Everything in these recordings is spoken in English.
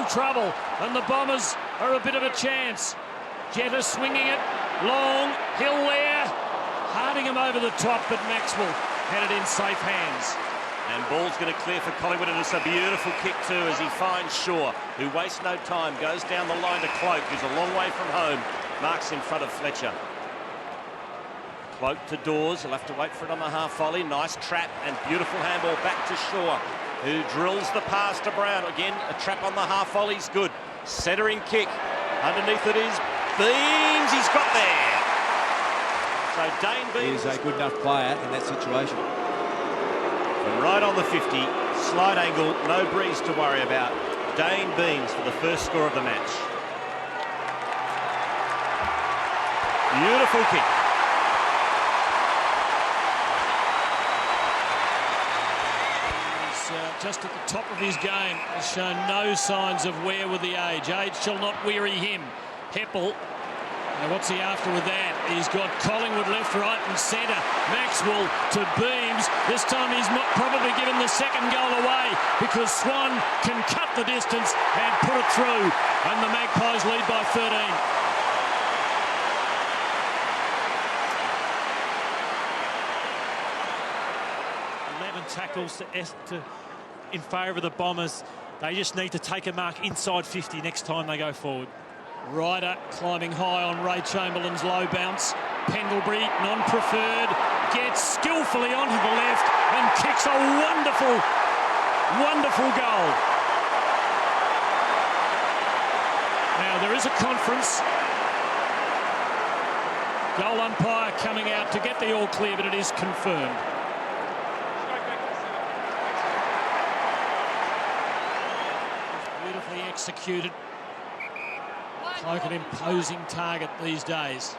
trouble, and the Bombers are a bit of a chance. Jetta swinging it, long, Hill there, harding him over the top, but Maxwell had it in safe hands. And ball's going to clear for Collingwood, and it's a beautiful kick too as he finds Shaw, who wastes no time, goes down the line to Cloak, who's a long way from home, marks in front of Fletcher. Cloak to Dawes, he'll have to wait for it on the half volley. Nice trap and beautiful handball back to Shaw, who drills the pass to Brown. Again, a trap on the half volley's good. Centering kick, underneath it is Beams, he's got there. So Dane Beams is a good enough player in that situation. From right on the 50, slight angle, no breeze to worry about. Dane Beams for the first score of the match. Beautiful kick. He's just at the top of his game. Has shown no signs of wear with the age. Age shall not weary him. Heppel. Now what's he after with that? He's got Collingwood left, right and centre. Maxwell to Beams. This time he's probably given the second goal away because Swan can cut the distance and put it through. And the Magpies lead by 13. 11 tackles in favour of the Bombers. They just need to take a mark inside 50 next time they go forward. Ryder climbing high on Ray Chamberlain's low bounce. Pendlebury, non-preferred, gets skillfully onto the left and kicks a wonderful, wonderful goal. Now there is a conference. Goal umpire coming out to get the all clear, but it is confirmed. Beautifully executed. Like an imposing target these days.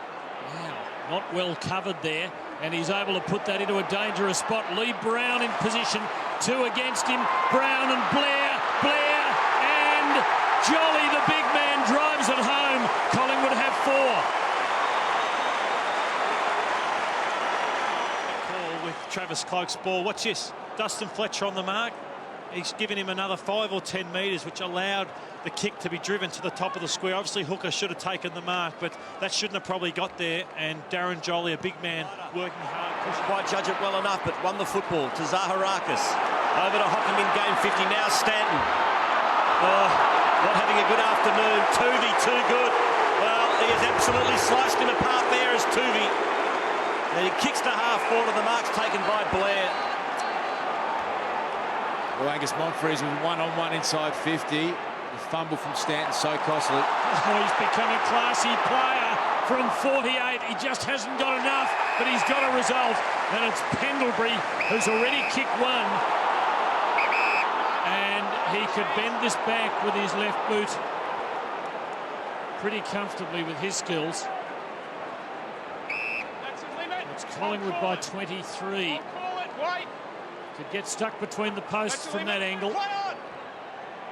Wow, not well covered there, and he's able to put that into a dangerous spot. Lee Brown in position, two against him. Brown and Blair, and Jolly, the big man, drives it home. Collingwood have 4. Call with Travis Cloak's ball. Watch this, Dustin Fletcher on the mark. He's given him another 5 or 10 metres, which allowed the kick to be driven to the top of the square. Obviously, Hooker should have taken the mark, but that shouldn't have probably got there. And Darren Jolly, a big man, working hard. Couldn't quite judge it well enough, but won the football to Zaharakis. Over to Hockham in game 50. Now Stanton. Not having a good afternoon. Tuvey, too good. Well, he has absolutely sliced him apart there as Tuvey. And he kicks to half forward, and the mark's taken by Blair. Well, Angus Montfree's with one-on-one inside 50. The fumble from Stanton so costly. Oh, he's become a classy player from 48. He just hasn't got enough, but he's got a result. And it's Pendlebury who's already kicked one. And he could bend this back with his left boot pretty comfortably with his skills. It's Collingwood by 23. Could get stuck between the posts from that angle.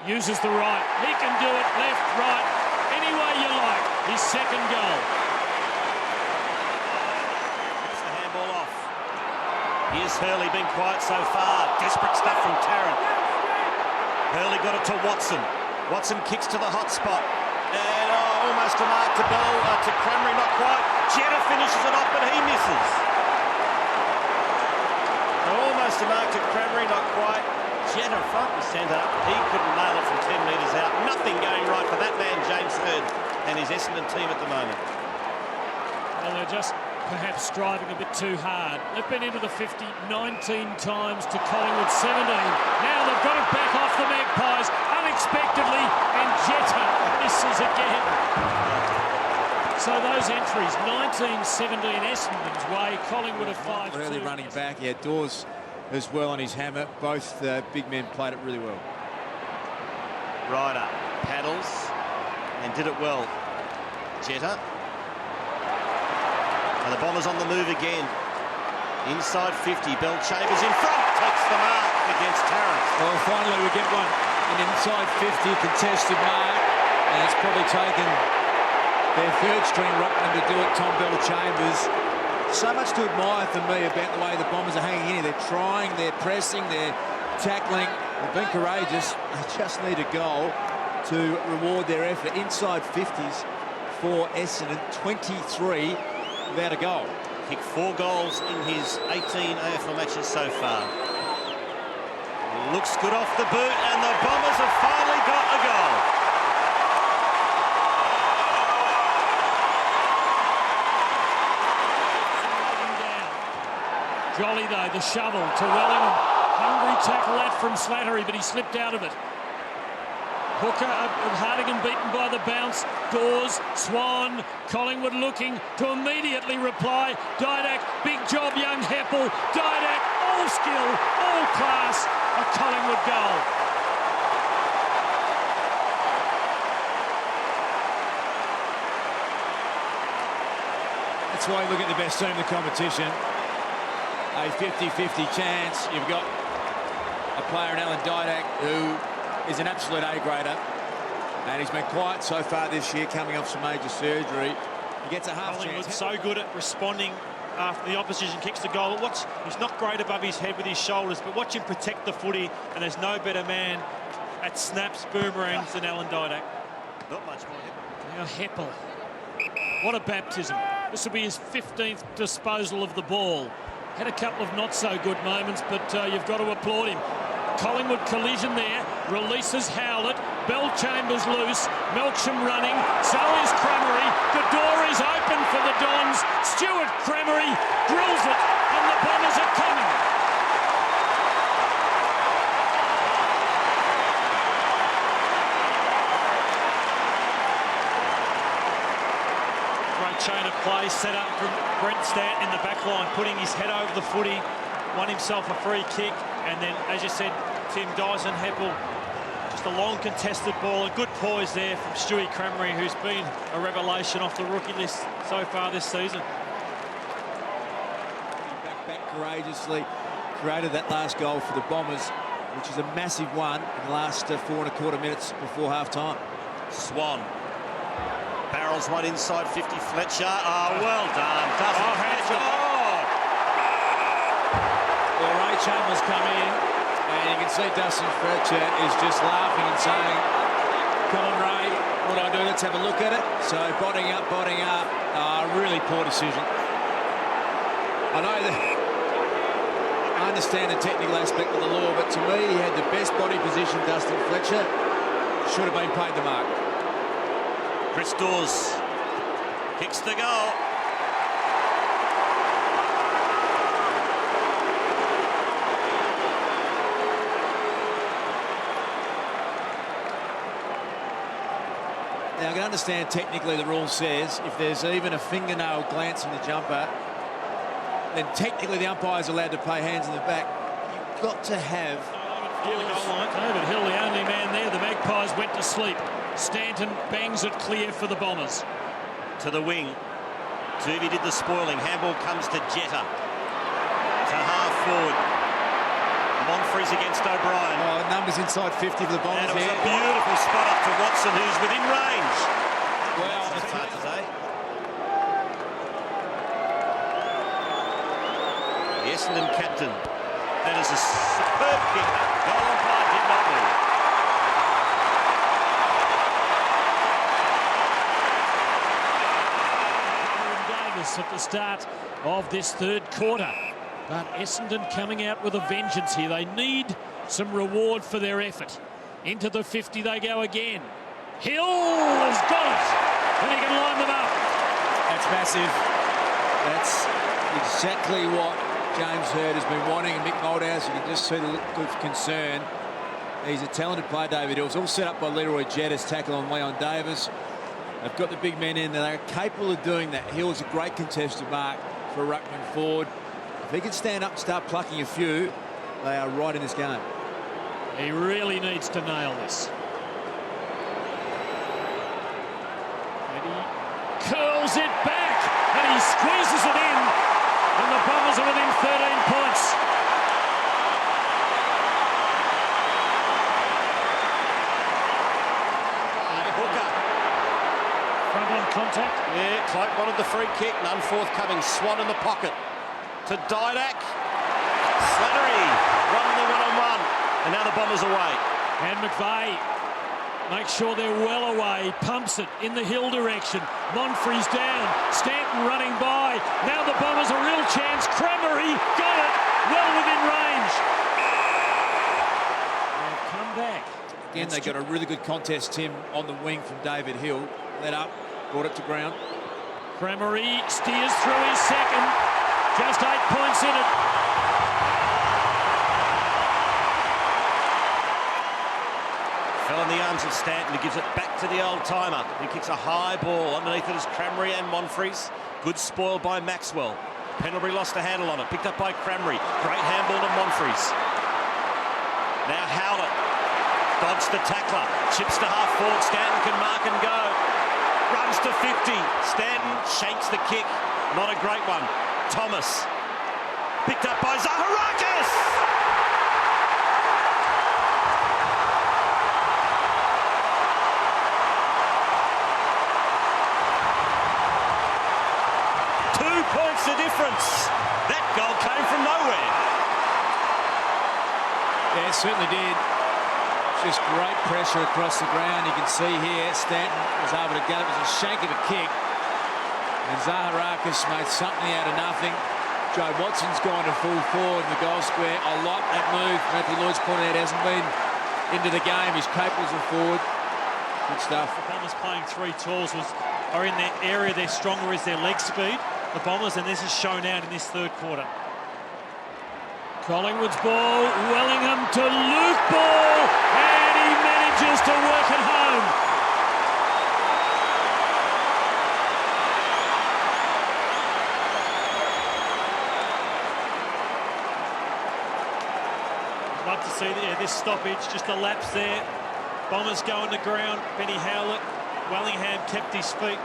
Uses the right. He can do it left, right, any way you like. His second goal. Gets the handball off. Here's Hurley, been quiet so far. Desperate stuff from Tarrant. Hurley got it to Watson. Watson kicks to the hot spot. And almost a mark to Bell, to Cramry, not quite. Jetta finishes it off, but he misses. Almost a mark to Cramry, not quite. Jetta front and centre. He couldn't nail it from 10 metres out. Nothing going right for that man, James Hird, and his Essendon team at the moment. Well, they're just perhaps striving a bit too hard. They've been into the 50 19 times to Collingwood 17. Now they've got it back off the Magpies unexpectedly, and Jetta misses again. So those entries, 19-17 Essendon's way, Collingwood of 5-2. Really running back, yeah, Dawes as well on his hammer. Both big men played it really well. Ryder paddles and did it well. Jetta. And the Bombers on the move again. Inside 50, Bell-Chambers in front, takes the mark against Tarrant. Well, finally we get one, an inside 50 contested mark, and it's probably taken their third string ruckman to do it, Tom Bell-Chambers. So much to admire for me about the way the Bombers are hanging in here. They're trying, they're pressing, they're tackling, they've been courageous. They just need a goal to reward their effort. Inside 50s for Essendon, 23 without a goal. Kicked 4 goals in his 18 AFL matches so far. Looks good off the boot, and the Bombers have finally got a goal. Jolly, though, the shovel to Wellingham. Hungry tackle that from Slattery, but he slipped out of it. Hooker, Hardigan beaten by the bounce. Dawes, Swan, Collingwood looking to immediately reply. Didak, big job, young Heppel. Didak, all skill, all class. A Collingwood goal. That's why you look at the best team in the competition. A 50-50 chance. You've got a player in Alan Didak who is an absolute A-grader, and he's been quiet so far this year, coming off some major surgery. He gets a half chance. So good at responding after the opposition kicks the goal. He's not great above his head with his shoulders, but watch him protect the footy, and there's no better man at snaps, boomerangs than Alan Didak. Not much more. Now Heppel. What a baptism. This will be his 15th disposal of the ball. Had a couple of not-so-good moments, but you've got to applaud him. Collingwood collision there, releases Howlett, Bell Chambers loose, Melksham running, so is Cremery, the door is open for the Dons, Stuart Cremery drills it, and the Bombers are coming. Great chain of play set up from Brent Stanton in the back line, putting his head over the footy, won himself a free kick, and then, as you said, Tim, Dyson Heppel, just a long contested ball, a good poise there from Stewie Cremery, who's been a revelation off the rookie list so far this season. Back courageously, created that last goal for the Bombers, which is a massive one in the last 4.25 minutes before half-time. Swan. Barrels one inside 50, Fletcher. Oh, well done. Well, Ray Chambers come in, and you can see Dustin Fletcher is just laughing and saying, come on, Ray, what do I do? Let's have a look at it. So, botting up. Really poor decision. I know that I understand the technical aspect of the law, but to me, he had the best body position, Dustin Fletcher. Should have been paid the mark. Chris Dawes kicks the goal. Now, I can understand technically the rule says if there's even a fingernail glance in the jumper, then technically the umpire's allowed to play hands in the back. You've got to have... David Hill, the only man there. The Magpies went to sleep. Stanton bangs it clear for the Bombers. To the wing. Tuvey did the spoiling. Handball comes to Jetta. To half forward. Monfries against O'Brien. Oh, numbers inside 50 for the Bombers. And it was a beautiful spot up to Watson, who's within range. Well, that's hard to say. The Essendon captain. That is a superb kick. Goal umpire did not move. At the start of this third quarter, but Essendon coming out with a vengeance here. They need some reward for their effort. Into the 50 they go again. Hill has got it, and he can line them up. That's massive. That's exactly what James Hird has been wanting, and Mick Moldhouse, you can just see the look of concern. He's a talented player, David Hill. It's all set up by Leroy Jetta's tackle on Leon Davis. They've got the big men in there. They're capable of doing that. Hill is a great contested mark for ruckman forward. If he can stand up and start plucking a few, they are right in this game. He really needs to nail this. And he curls it back, and he squeezes it in, and the Bombers are within 13 points. Contact. Yeah, Cloak wanted the free kick, none forthcoming. Swan in the pocket to Didak. Slattery won the one-on-one, and now the Bombers away. And McVeigh Make sure they're well away. Pumps it in the hill direction. Monfrey's down. Stanton running by. Now the Bombers a real chance. Cremery got it. Well within range. They've come back. Again, they got a really good contest, Tim, on the wing from David Hill. Let up, brought it to ground. Cremery steers through his second. Just 8 points in it. Fell in the arms of Stanton, who gives it back to the old-timer. He kicks a high ball. Underneath it is Cremery and Monfries. Good spoil by Maxwell. Pendlebury lost a handle on it. Picked up by Cremery. Great handball to Monfries. Now Howlett dodged the tackler. Chips to half forward. Stanton can mark and go. Runs to 50. Stanton shanks the kick. Not a great one. Thomas. Picked up by Zaharakis. Points the difference. That goal came from nowhere. Yeah, it certainly did. Just great pressure across the ground. You can see here Stanton was able to get it. It was a shank of a kick. And Zaharakis made something out of nothing. Joe Watson's gone to full forward in the goal square. I like that move. Matthew Lloyd's pointed out hasn't been into the game. He's capable of forward. Good stuff. The Bombers playing 3 talls are in their area. They're stronger is their leg speed. The Bombers, and this is shown out in this third quarter. Collingwood's ball, Wellingham to Luke Ball, and he manages to work it home. I'd love to see this stoppage, just a lapse there. Bombers going to ground. Benny Howlett, Wellingham kept his feet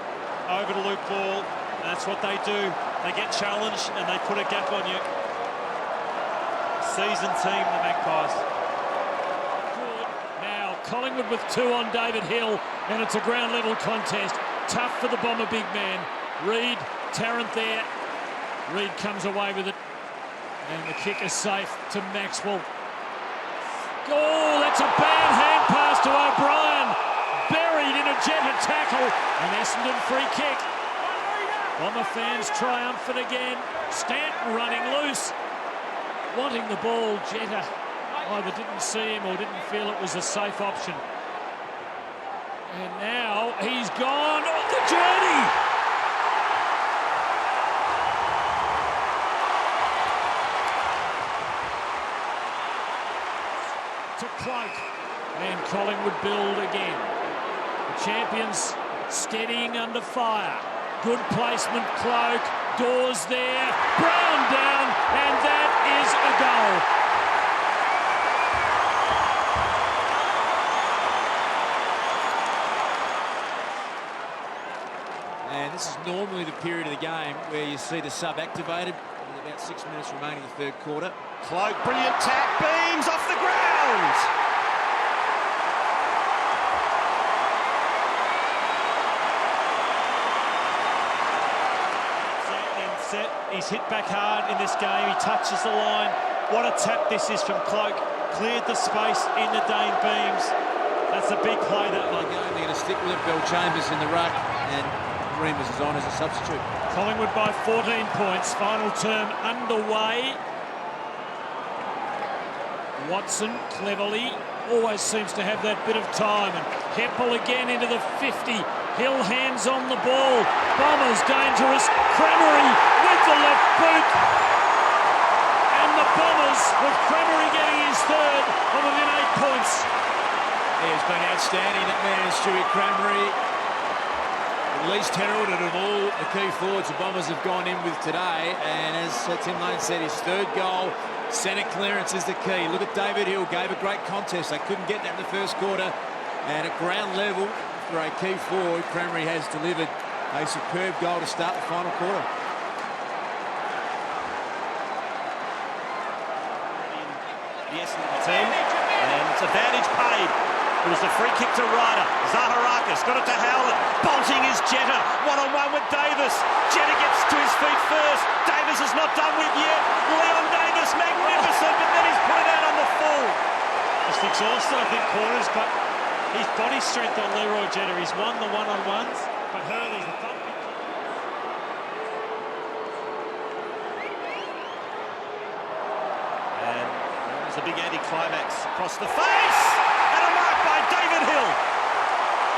over to Luke Ball. That's what they do. They get challenged and they put a gap on you. Seasoned team, the Magpies. Now Collingwood with 2 on David Hill, and it's a ground level contest. Tough for the Bomber big man. Reid, Tarrant there. Reid comes away with it, and the kick is safe to Maxwell. Oh, that's a bad hand pass to O'Brien. Buried in a Jetta tackle. An Essendon free kick. Bomber fans triumphant again. Stanton running loose. Wanting the ball, Jetta either didn't see him or didn't feel it was a safe option. And now he's gone on the journey. To Cloak. And Collingwood build again. The champions steadying under fire. Good placement, Cloak. Dawes there. Brown down, and that is a goal. And this is normally the period of the game where you see the sub activated. With about 6 minutes remaining in the third quarter. Cloak, brilliant tap, beams off the ground. Set. He's hit back hard in this game. He touches the line. What a tap this is from Cloak. Cleared the space in the Dane beams. That's a big play, that one. They're going to stick with it. Bill Chambers in the ruck, and Remus is on as a substitute. Collingwood by 14 points. Final term underway. Watson cleverly always seems to have that bit of time, and Heppel again into the 50. Hill hands on the ball. Bombers dangerous. Cremery with the left boot. And the Bombers with Cremery getting his third are within 8 points. He has been outstanding. That man is Stewie Cremery. At least heralded of all the key forwards the Bombers have gone in with today. And as Tim Lane said, his third goal, centre clearance is the key. Look at David Hill, gave a great contest. They couldn't get that in the first quarter. And at ground level, for a key forward, Cremery has delivered a superb goal to start the final quarter. The Essendon team, and it's advantage paid. It was the free kick to Ryder. Zaharakis got it to Howlett. Bolting is Jetta. One-on-one with Davis. Jetta gets to his feet first. Davis is not done with yet. Leon Davis, magnificent, but then he's put it out on the full. Just exhausted, I think, corners, but his body strength on Leroy Jetta. He's won the one-on-ones, but Hurley's the top. And there's a big anti-climax across the face, and a mark by David Hill.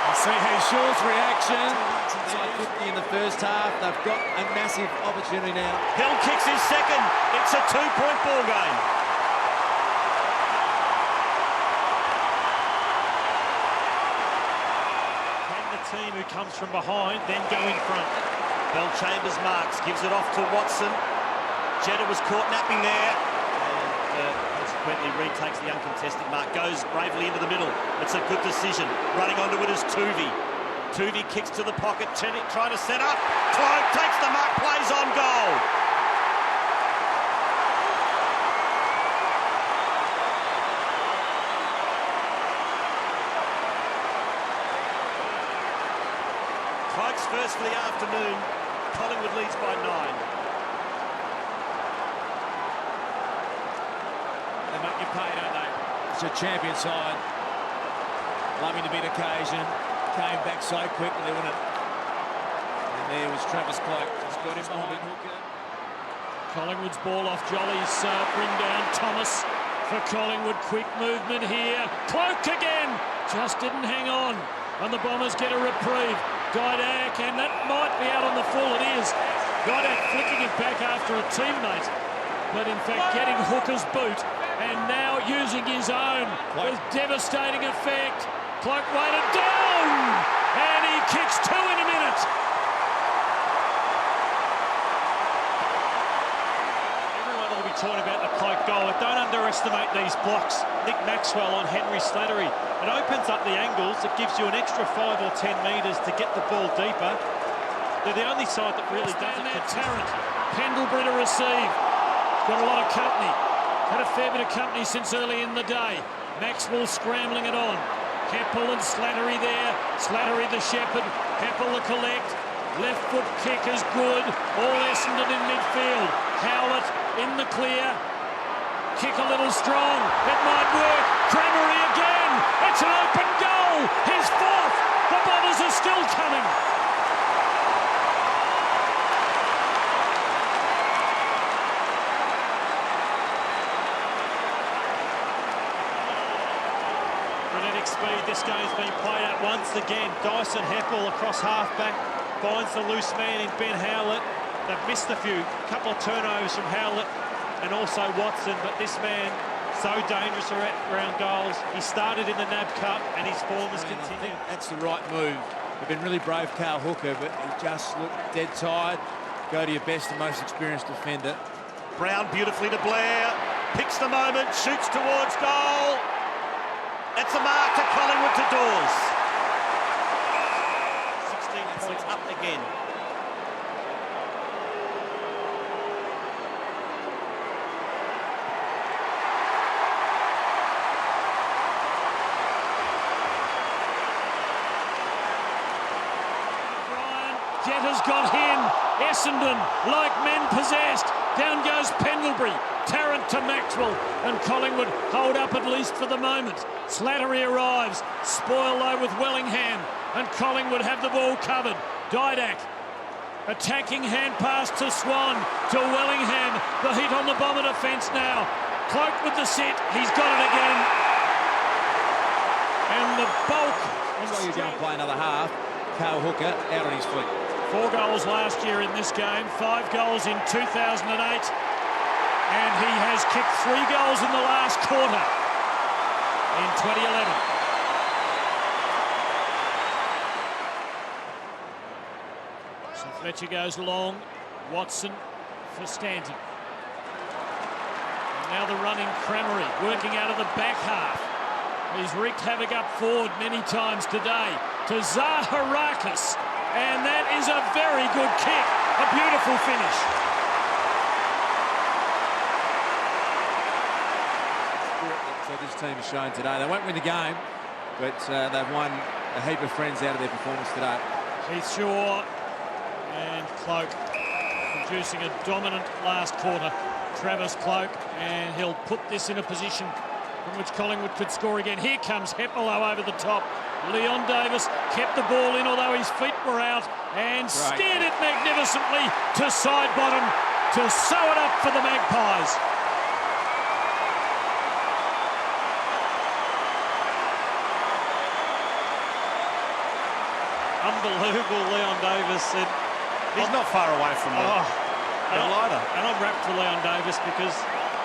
You see Shaw's reaction. Inside 50 in the first half. They've got a massive opportunity now. Hill kicks his second. It's a 2-point ball game. Can the team who comes from behind then go in front? Bell Chambers marks, gives it off to Watson. Jetta was caught napping there, and consequently retakes the uncontested mark, goes bravely into the middle. It's a good decision. Running onto it is Tuvey. Tuvey kicks to the pocket, trying to set up. Cloak takes the mark, plays on goal. Cloak's first for the afternoon. Collingwood leads by 9. They make you pay, don't they? It's a champion side. Loving to beat occasion. Came back so quickly, wasn't it? And there was Travis Cloak. Just got him behind Hooker. Collingwood's ball off Jolly's bring down Thomas for Collingwood. Quick movement here. Cloak again. Just didn't hang on. And the Bombers get a reprieve. Didak, and that might be out on the full. It is. Didak flicking it back after a teammate. But in fact getting Hooker's boot. And now using his own with devastating effect. Cloak weighted down, and he kicks 2 in a minute. Everyone will be talking about the Cloak goal, but don't underestimate these blocks. Nick Maxwell on Henry Slattery. It opens up the angles. It gives you an extra 5 or 10 metres to get the ball deeper. They're the only side that really does it. Tarrant, Pendlebury to receive. Got a lot of company. Had a fair bit of company since early in the day. Maxwell scrambling it on. Heppel and Slattery there. Slattery the shepherd. Heppel the collect. Left foot kick is good. All Essendon in midfield. Howlett in the clear. Kick a little strong. It might work. Crammery again. It's an open goal. His 4th. The Bombers are still coming. Speed. This game's been played out once again. Dyson Heppel across half-back finds the loose man in Ben Howlett. They've missed a couple of turnovers from Howlett and also Watson, but this man so dangerous around goals. He started in the NAB Cup and his form has continued. That's the right move. They've been really brave, Carl Hooker, but he just looked dead tired. Go to your best and most experienced defender. Brown beautifully to Blair. Picks the moment, shoots towards goal. That's a mark to Collingwood to Dawes. 16 points up again. Jetta's got him. Essendon, like men possessed. Down goes Pendlebury. Tarrant to Maxwell. And Collingwood hold up at least for the moment. Slattery arrives. Spoil though with Wellingham. And Collingwood have the ball covered. Didak. Attacking hand pass to Swan. To Wellingham. The hit on the Bomber defence now. Cloak with the sit. He's got it again. And the bulk. So you're going to play another half. Carl Hooker out on his feet. 4 goals last year in this game, 5 goals in 2008, and he has kicked 3 goals in the last quarter in 2011. So Fletcher goes long, Watson for Stanton. And now the running Crammery, working out of the back half. He's wreaked havoc up forward many times today to Zaharakis. And that is a very good kick. A beautiful finish. So this team has shown today. They won't win the game, but they've won a heap of friends out of their performance today. Heath Shaw and Cloak producing a dominant last quarter. Travis Cloak, and he'll put this in a position from which Collingwood could score again. Here comes Hepelo over the top. Leon Davis kept the ball in, although his feet were out, and steered it magnificently to side bottom to sew it up for the Magpies. Unbelievable, Leon Davis. And He's not far away from the lighter. And I'm wrapped for Leon Davis because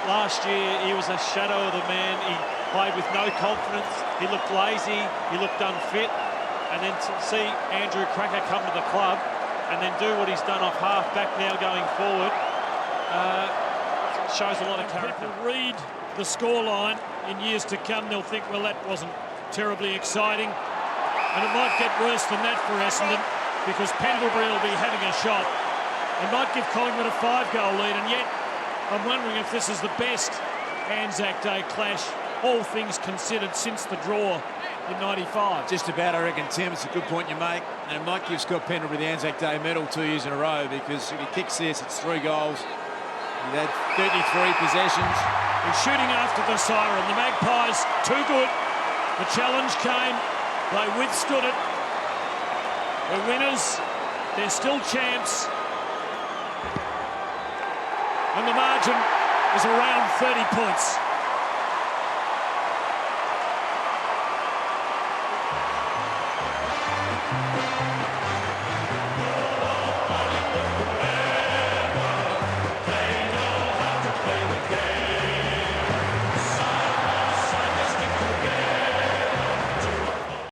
last year he was a shadow of the man. He played with no confidence. He looked lazy. He looked unfit. And then to see Andrew Cracker come to the club and then do what he's done off half-back now going forward shows a lot of character. People read the scoreline in years to come, they'll think, well, that wasn't terribly exciting. And it might get worse than that for Essendon because Pendlebury will be having a shot. It might give Collingwood a 5-goal lead, and yet I'm wondering if this is the best Anzac Day clash, all things considered, since the draw in '95. Just about, I reckon, Tim. It's a good point you make. And it might give Scott Pendlebury the Anzac Day medal 2 years in a row because if he kicks this, it's 3 goals. He had 33 possessions. He's shooting after the siren. The Magpies, too good. The challenge came. They withstood it. They're winners. They're still champs. And the margin is around 30 points.